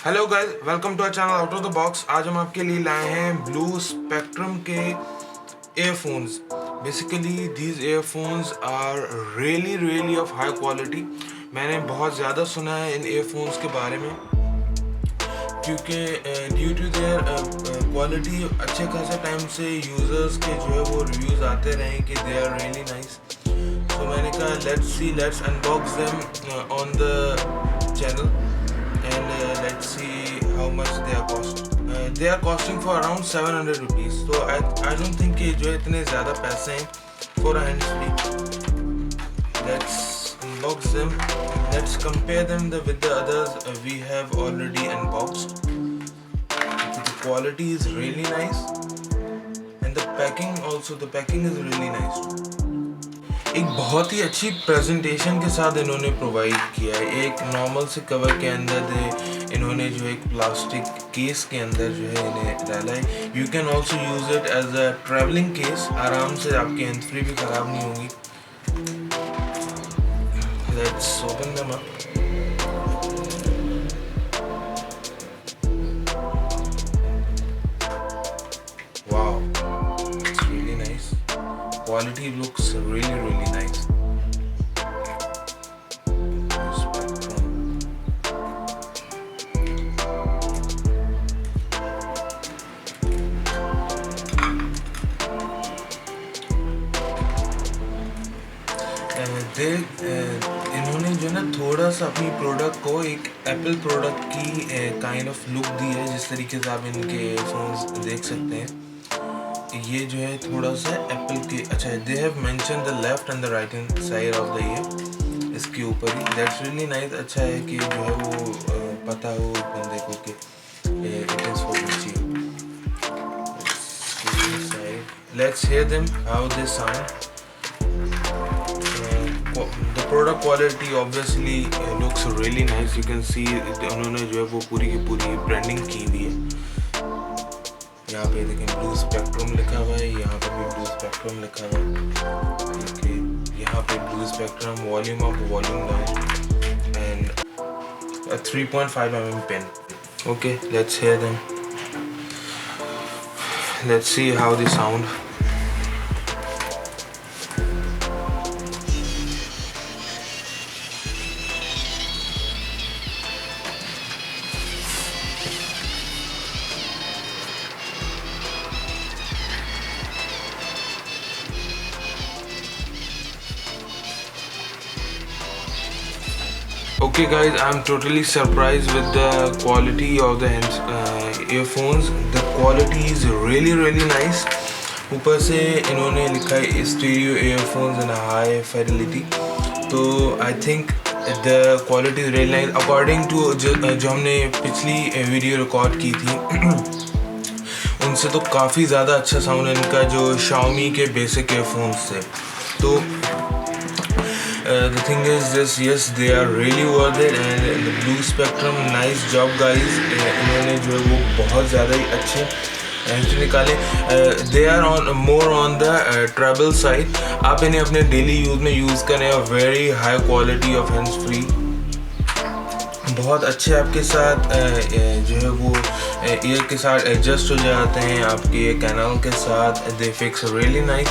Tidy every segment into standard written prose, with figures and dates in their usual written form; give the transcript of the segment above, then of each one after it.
Hello guys, welcome to our channel out of the box. आज हम आपके लिए लाए हैं ब्लू स्पेक्ट्रम के earphones. Basically these earphones are really of high quality. मैंने बहुत ज़्यादा सुना है इन एयरफोन्स के बारे में, क्योंकि ड्यू टू देयर क्वालिटी अच्छे खासे टाइम से यूज़र्स के जो है वो रिव्यूज़ आते रहे कि दे आर रियली नाइस। तो मैंने कहा let's unbox them on the channel and let's see how much they are cost. They are costing for around 700 rupees. So I don't think कि जो इतने ज़्यादा पैसे हैं for a hands-free. Let's unbox them. Let's compare them with the others we have already unboxed. The quality is really nice and the packing is really nice. एक बहुत ही अच्छी presentation के साथ इन्होंने प्रोवाइड किया है। एक नॉर्मल से कवर के अंदर इन्होंने जो एक प्लास्टिक केस के अंदर जो है इन्हें डाला है। You can also use it as a travelling case. आराम से आपकी हैंड्सफ्री भी ख़राब नहीं होगी। Let's open them up. Wow, it's really nice. Quality looks really nice. इन्होंने जो ना थोड़ा सा अपनी प्रोडक्ट को एक एप्पल प्रोडक्ट की काइंड ऑफ लुक दी है। जिस तरीके से आप इनके फोन्स देख सकते हैं, ये जो है थोड़ा सा एप्पल के अच्छा है। They have mention the left and the right hand side of the year इसके ऊपर ही। That's really nice. अच्छा है कि जो है वो पता हो बंदे को कि it is for this year. Let's hear them how they sound. The product quality obviously looks really nice. You can see उन्होंने जो है वो पूरी की पूरी ब्रांडिंग की हुई है। यहाँ पे देखें ब्लू स्पेक्ट्रम लिखा हुआ है, यहाँ पे भी ब्लू स्पेक्ट्रम लिखा हुआ है। ओके, यहाँ पे blue spectrum, volume up, volume down and 3.5 mm pin. Okay, let's hear them. Let's see how they sound. Okay guys, I'm totally surprised with the quality of the earphones. The quality is really nice. ऊपर से इन्होंने लिखा है stereo earphones and high fidelity. तो I think the quality is really nice. According to जो हमने पिछली video record की थी उनसे तो काफ़ी ज़्यादा अच्छा साउंड इनका जो Xiaomi के बेसिक earphones थे। तो the thing is this, yes, they are really worth it and the blue spectrum, nice job guys. इन्होंने जो है वो बहुत ज़्यादा ही अच्छे हैंड्स निकाले। they are on more on the travel side. आप इन्हें अपने डेली यूज़ में यूज़ करें और very high quality of hands free, बहुत अच्छे आपके साथ जो है वो ईयर के साथ एडजस्ट हो जाते हैं आपके कैनल के साथ। They fix really nice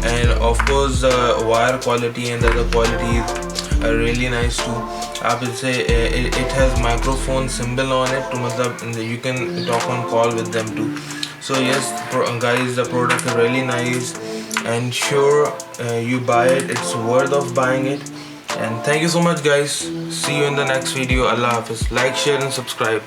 and of course wire quality and other quality is really nice too. आप इससे it has microphone symbol on it, तो मतलब you can talk on call with them too. So yes guys, the product is really nice and sure you buy it, it's worth of buying it. And thank you so much guys. See you in the next video. Allah Hafiz. Like, share and subscribe.